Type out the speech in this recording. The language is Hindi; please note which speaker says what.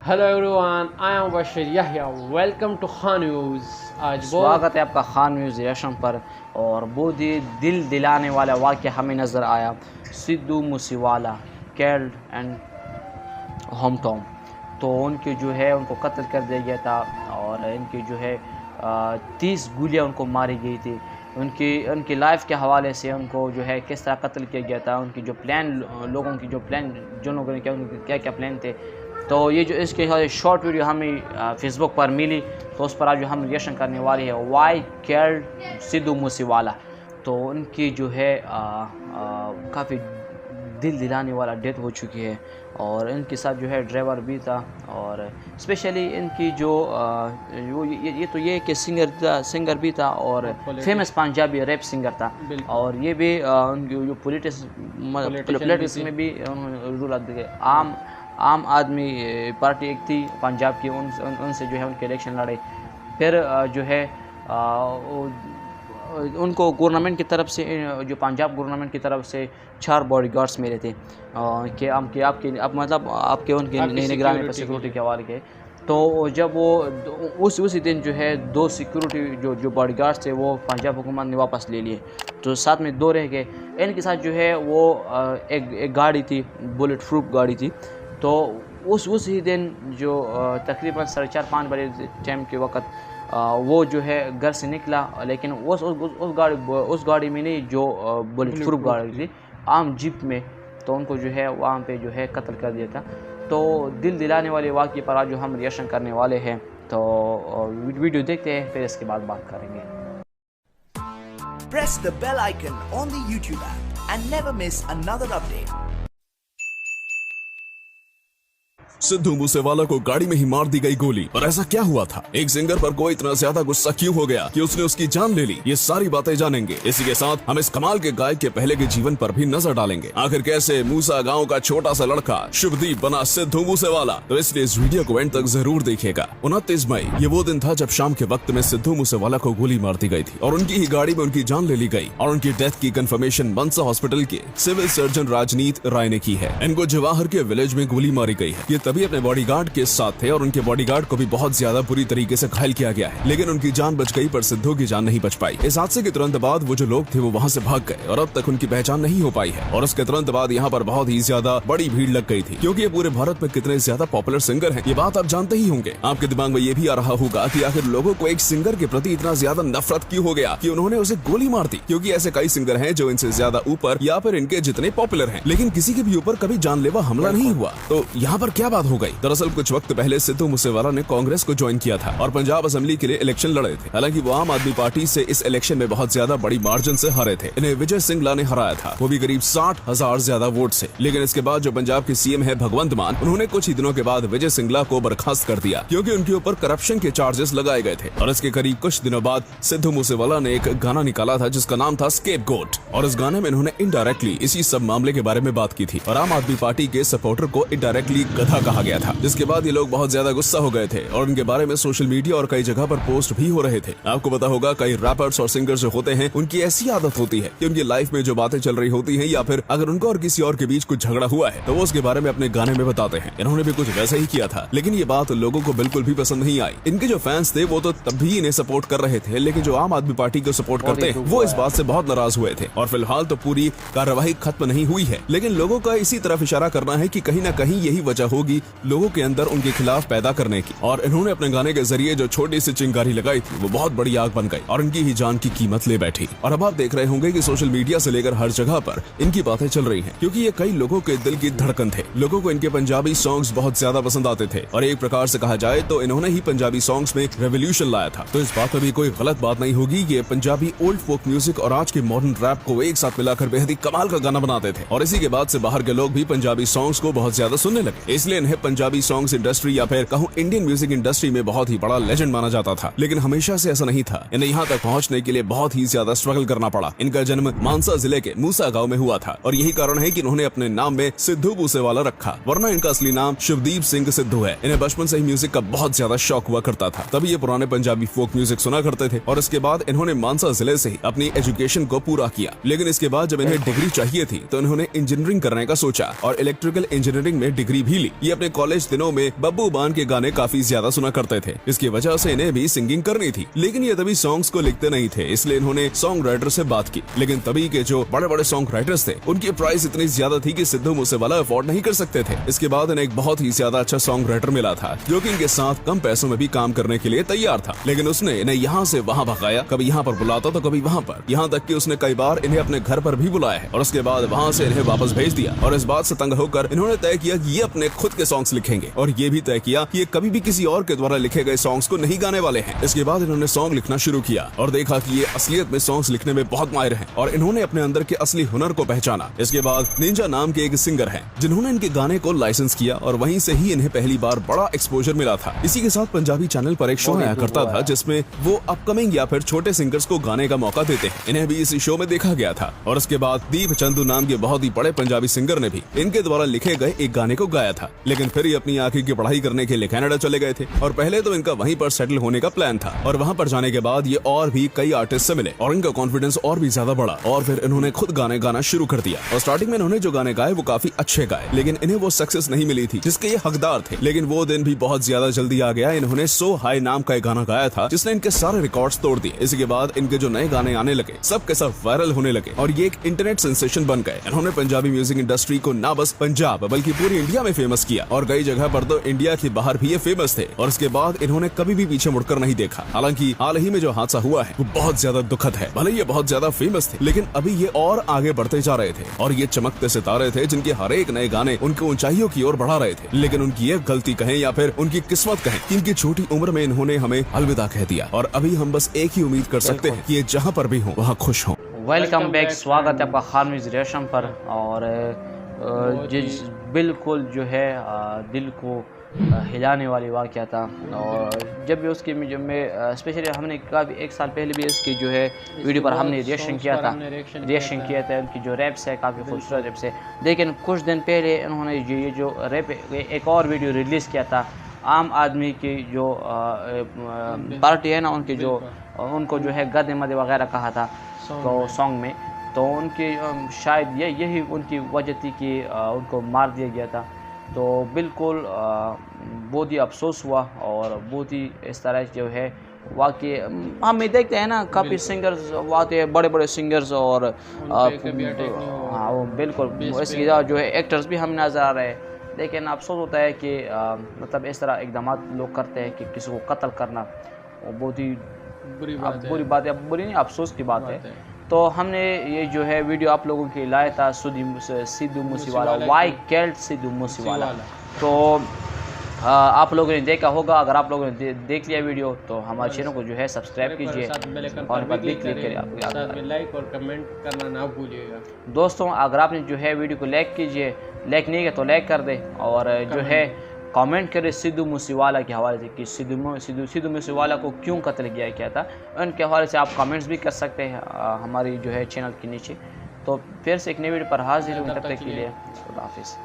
Speaker 1: Hello everyone, I am Bashir Yahiya. Welcome to Khan news. आज
Speaker 2: स्वागत है आपका खान न्यूज़ रिएक्शन पर। और बहुत ही दिल दिलाने वाला वाक़या हमें नज़र आया। Sidhu Moosewala killed and home town, तो उनके जो है उनको कत्ल कर दिया गया था और इनकी जो है 30 गोलियां उनको मारी गई थी। उनकी लाइफ के हवाले से उनको जो है किस तरह कत्ल किया गया था, उनकी जो प्लान, लोगों की जो प्लान, जो लोगों ने उनके क्या क्या प्लान थे, तो ये जो इसके शॉर्ट वीडियो हमें फेसबुक पर मिली, तो उस पर आज जो हम रिएक्शन करने वाले हैं वाई कैल्ड सिद्धू मूसेवाला। तो उनकी जो है काफ़ी दिल दिलाने वाला डेथ हो चुकी है और इनके साथ जो है ड्राइवर भी था और स्पेशली इनकी जो ये कि सिंगर भी था और फेमस पंजाबी रैप सिंगर था। और ये भी उनकी जो पॉलिटिक्स में भी रूल आम आदमी पार्टी एक थी पंजाब की, उनसे जो है उनके इलेक्शन लड़े। फिर जो है उनको गवर्नमेंट की तरफ से, जो पंजाब गवर्नमेंट की तरफ से 4 बॉडीगार्ड्स मिले थे कि आपके उनके निगरानी पर सिक्योरिटी के हवाले के। तो जब वो उसी दिन जो है 2 सिक्योरिटी जो बॉडीगार्ड्स थे वो पंजाब हुकूमत ने वापस ले लिए, तो साथ में 2 रह गए। इनके साथ जो है वो एक गाड़ी थी, बुलेट प्रूफ गाड़ी थी। तो उसी दिन जो तकरीबन 4:30-5 बजे टाइम के वक़्त वो जो है घर से निकला, लेकिन उस गाड़ी में नहीं जो बुलेट प्रूफ गाड़ी थी, आम जीप में। तो उनको जो है वहाँ पे जो है कत्ल कर दिया था। तो दिल दिलाने वाले वाक़ये पर आज जो हम रिएक्शन करने वाले हैं, तो वीडियो देखते हैं, फिर इसके बाद बात करेंगे।
Speaker 3: Press the bell icon on the YouTube app and never miss another update.
Speaker 4: Sidhu Moosewala को गाड़ी में ही मार दी गई गोली। और ऐसा क्या हुआ था? एक सिंगर पर कोई इतना ज्यादा गुस्सा क्यों हो गया कि उसने उसकी जान ले ली? ये सारी बातें जानेंगे। इसी के साथ हम इस कमाल के गायक के पहले के जीवन पर भी नजर डालेंगे। आखिर कैसे मूसा गांव का छोटा सा लड़का शुभदीप बना सिद्धू मूसेवाला, तो इसलिए इस वीडियो को एंड तक जरूर देखिएगा। 29 मई ये वो दिन था जब शाम के वक्त में सिद्धू मूसेवाला को गोली मार दी गई थी और उनकी ही गाड़ी में उनकी जान ले ली गई। और उनकी डेथ की कंफर्मेशन मनसा हॉस्पिटल के सिविल सर्जन राजनीत राय ने की है। इनको जवाहर के विलेज में गोली मारी गई है। ये तभी अपने बॉडीगार्ड के साथ थे और उनके बॉडीगार्ड को भी बहुत ज्यादा बुरी तरीके से घायल किया गया है, लेकिन उनकी जान बच गई पर सिद्धू की जान नहीं बच पाई। इस हादसे के तुरंत बाद वो जो लोग थे वो वहाँ से भाग गए और अब तक उनकी पहचान नहीं हो पाई है। और उसके तुरंत बाद यहाँ पर बहुत ही ज्यादा बड़ी भीड़ लग गई थी, क्योंकि ये पूरे भारत में कितने ज्यादा पॉपुलर सिंगर हैं ये बात आप जानते ही होंगे। आपके दिमाग में ये भी आ रहा होगा कि आखिर लोगों को एक सिंगर के प्रति इतना ज्यादा नफरत क्यों हो गया कि उन्होंने उसे गोली मार दी, क्योंकि ऐसे कई सिंगर हैं जो इनसे ज्यादा ऊपर या फिर इनके जितने पॉपुलर हैं, लेकिन किसी के भी ऊपर कभी जानलेवा हमला नहीं हुआ। तो यहाँ पर क्या बात हो गई? दरअसल कुछ वक्त पहले सिद्धू मूसेवाला ने कांग्रेस को ज्वाइन किया था और पंजाब असेंबली के लिए इलेक्शन लड़े थे। हालांकि वो आम आदमी पार्टी से इस इलेक्शन में बहुत ज्यादा बड़ी मार्जिन से हारे थे। इन्हें विजय सिंगला ने हराया था, वो भी करीब 60,000 ज्यादा वोट से। लेकिन इसके बाद जो पंजाब के सीएम है भगवंत मान, उन्होंने कुछ ही दिनों के बाद विजय सिंगला को बर्खास्त कर दिया, क्योंकि उनके ऊपर करप्शन के चार्जेस लगाए गए थे। और इसके करीब कुछ दिनों बाद सिद्धू मूसेवाला ने एक गाना निकाला था जिसका नाम था स्केपगोट, और इस गाने में इन्होंने इनडायरेक्टली इसी सब मामले के बारे में बात की थी और आम आदमी पार्टी के सपोर्टर को इनडायरेक्टली गधा कहा गया था। जिसके बाद ये लोग बहुत ज्यादा गुस्सा हो गए थे और उनके बारे में सोशल मीडिया और कई जगह पर पोस्ट भी हो रहे थे। आपको पता होगा कई रैपर्स और सिंगर्स जो होते हैं उनकी ऐसी आदत होती है कि उनकी लाइफ में जो बातें चल रही होती हैं या फिर अगर उनको और किसी और के बीच कुछ झगड़ा हुआ है तो वो उसके बारे में अपने गाने में बताते हैं। इन्होंने भी कुछ वैसा ही किया था, लेकिन ये बात लोगों को बिल्कुल भी पसंद नहीं आई। इनके जो फैंस थे वो तो तब भी इन्हें सपोर्ट कर रहे थे, लेकिन जो आम आदमी पार्टी को सपोर्ट करते हैं वो इस बात से बहुत नाराज हुए थे। और फिलहाल तो पूरी कार्यवाही खत्म नहीं हुई है, लेकिन लोगों का इसी तरफ इशारा करना है कि कहीं न कहीं यही वजह होगी लोगों के अंदर उनके खिलाफ पैदा करने की। और इन्होंने अपने गाने के जरिए जो छोटी सी चिंगारी लगाई थी वो बहुत बड़ी आग बन गई और इनकी ही जान की कीमत ले बैठी। और अब आप देख रहे होंगे कि सोशल मीडिया से लेकर हर जगह पर इनकी बातें चल रही हैं, क्योंकि ये कई लोगों के दिल की धड़कन थे। लोगों को इनके पंजाबी सॉन्ग्स बहुत ज्यादा पसंद आते थे और एक प्रकार से कहा जाए तो इन्होंने ही पंजाबी सॉन्ग्स में रेवोल्यूशन लाया था। तो इस बात में भी कोई गलत बात नहीं होगी। ये पंजाबी ओल्ड फोक म्यूजिक और आज के मॉडर्न रैप को एक साथ मिलाकर बेहद ही कमाल का गाना बनाते थे और इसी के बाद से बाहर के लोग भी पंजाबी सॉन्ग्स को बहुत ज्यादा सुनने लगे। इसलिए इन्हें पंजाबी सॉन्ग्स इंडस्ट्री या फिर कहूँ इंडियन म्यूजिक इंडस्ट्री में बहुत ही बड़ा लेजेंड माना जाता था। लेकिन हमेशा से ऐसा नहीं था। इन्हें यहाँ तक पहुँचने के लिए बहुत ही ज्यादा स्ट्रगल करना पड़ा। इनका जन्म मानसा जिले के मूसा गांव में हुआ था और यही कारण है कि इन्होंने अपने नाम में सिद्धू मूसेवाला रखा, वरना इनका असली नाम शुभदीप सिंह सिद्धू है। इन्हें बचपन से ही म्यूजिक का बहुत ज्यादा शौक हुआ करता था, तभी ये पुराने पंजाबी फोक म्यूजिक सुना करते थे। और इसके बाद इन्होंने मानसा जिले से ही अपनी एजुकेशन को पूरा किया। लेकिन इसके बाद जब इन्हें डिग्री चाहिए थी तो इन्होंने इंजीनियरिंग करने का सोचा और इलेक्ट्रिकल इंजीनियरिंग में डिग्री भी ली। ये अपने कॉलेज दिनों में बब्बू मान के गाने काफी ज्यादा सुना करते थे। इसकी वजह से इन्हें भी सिंगिंग करनी थी, लेकिन ये तभी सॉन्ग्स को लिखते नहीं थे, इसलिए इन्होंने सॉन्ग राइटर से बात की। लेकिन तभी के जो बड़े बड़े सॉन्ग राइटर्स थे उनकी प्राइस इतनी ज्यादा थी कि सिद्धू मूसेवाला अफोर्ड नहीं कर सकते थे। इसके बाद इन्हें एक बहुत ही ज्यादा अच्छा सॉन्ग राइटर मिला था जो कि इनके साथ कम पैसों में भी काम करने के लिए तैयार था, लेकिन उसने इन्हें यहाँ से वहाँ भगाया, कभी यहाँ पर बुलाता तो कभी वहाँ पर, यहाँ तक कि उसने कई बार इन्हें अपने घर पर भी बुलाया है और उसके बाद वहाँ से इन्हें वापस भेज दिया। और इस बात से तंग होकर इन्होंने तय किया कि ये अपने खुद के सॉन्ग्स लिखेंगे और ये भी तय किया कि ये कभी भी किसी और के द्वारा लिखे गए सॉन्ग्स को नहीं गाने वाले हैं। इसके बाद इन्होंने सॉन्ग लिखना शुरू किया और देखा कि ये असलियत में सॉन्ग्स लिखने में बहुत माहिर हैं और इन्होंने अपने अंदर के असली हुनर को पहचाना। इसके बाद निंजा नाम के एक सिंगर हैं जिन्होंने इनके गाने को लाइसेंस किया और वहीं से ही इन्हें पहली बार बड़ा एक्सपोजर मिला था। इसी के साथ पंजाबी चैनल पर एक शो आया करता था जिसमें वो अपकमिंग या फिर छोटे सिंगर्स को गाने का मौका देते हैं। इन्हें भी इसी शो में देखा गया था और उसके बाद दीप चंदू नाम के बहुत ही बड़े पंजाबी सिंगर ने भी इनके द्वारा लिखे गए एक गाने को गाया था। लेकिन फिर ये अपनी आगे की पढ़ाई करने के लिए कनाडा चले गए थे और पहले तो इनका वहीं पर सेटल होने का प्लान था और वहाँ पर जाने के बाद ये और भी कई आर्टिस्ट से मिले और इनका कॉन्फिडेंस और भी ज्यादा बढ़ा और फिर इन्होंने खुद गाने गाना शुरू कर दिया। और स्टार्टिंग में इन्होंने जो गाने गाए वो काफी अच्छे गाए, लेकिन इन्हें वो सक्सेस नहीं मिली थी जिसके ये हकदार थे। लेकिन वो दिन भी बहुत ज्यादा जल्दी आ गया। इन्होंने सो हाई नाम का एक गाना गाया था जिसने इनके सारे रिकॉर्ड्स तोड़ दिए। इसके बाद इनके जो नए गाने आने लगे सब के सब वायरल होने लगे और ये एक इंटरनेट सेंसेशन बन गए। इन्होंने पंजाबी म्यूजिक इंडस्ट्री को न बस पंजाब बल्कि पूरी इंडिया में फेमस किया और कई जगह पर तो इंडिया के बाहर भी ये फेमस थे। और इसके बाद इन्होंने कभी भी पीछे मुड़कर नहीं देखा। हालांकि हाल ही में जो हादसा हुआ है वो बहुत ज्यादा दुखद है। भले ये बहुत ज्यादा फेमस थे लेकिन अभी ये और आगे बढ़ते जा रहे थे और ये चमकते सितारे थे जिनके हर एक नए गाने उनकी ऊंचाइयों की ओर बढ़ा रहे थे। लेकिन उनकी ये गलती कहें या फिर उनकी किस्मत कहें कि इनकी छोटी उम्र में इन्होंने हमें अलविदा कह दिया और अभी हम बस एक ही उम्मीद कर सकते हैं कि ये जहाँ पर भी हो वहाँ खुश हो।
Speaker 2: वेलकम बैक, स्वागत है आपका खान म्यूजिक रेशम पर। और जिस बिल्कुल जो है दिल को हिलाने वाली वाक़या था और जब भी उसकी में स्पेशली हमने काफ़ी एक साल पहले भी इसकी जो है वीडियो पर हमने रिएक्शन किया था उनकी जो रैप्स है काफ़ी खूबसूरत रैप्स है। लेकिन कुछ दिन पहले इन्होंने ये जो रैप एक और वीडियो रिलीज़ किया था आम आदमी की जो पार्टी है ना उनकी जो उनको जो है गधे मदे वगैरह कहा था तो सॉन्ग में, तो उनकी शायद यही उनकी वजह थी कि उनको मार दिया गया था। तो बिल्कुल बहुत ही अफसोस हुआ और बहुत ही इस तरह जो है वाकई हम देखते हैं ना काफ़ी सिंगर्स आते हैं, बड़े बड़े सिंगर्स और हाँ वो बिल्कुल इसकी जो है एक्टर्स भी हमें नज़र आ रहे हैं। लेकिन अफसोस होता है कि मतलब इस तरह इकदाम लोग करते हैं कि किसी को कत्ल करना वो बहुत ही बुरी बात है, बुरी नहीं अफसोस की बात है। तो हमने ये जो है वीडियो आप लोगों के लाया था सिद्धू मूसेवाला, वाई किल्ड सिद्धू मूसेवाला। तो आप लोगों ने देखा होगा, अगर आप लोगों ने देख लिया वीडियो तो हमारे चैनल को जो है सब्सक्राइब कीजिए और क्लिक करिए,
Speaker 1: लाइक और कमेंट करना ना भूलिएगा।
Speaker 2: दोस्तों अगर आपने जो है वीडियो को लाइक कीजिए, लाइक नहीं किया तो लाइक कर दे और जो है कमेंट करें सिद्धू मूसेवाला के हवाले से कि सिद्धू मूसेवाला को क्यों कत्ल किया गया था। उनके हवाले से आप कमेंट्स भी कर सकते हैं हमारी जो है चैनल के नीचे। तो फिर से एक नई वीडियो पर हाजिर होने तक के लिए खुदा हाफिज़।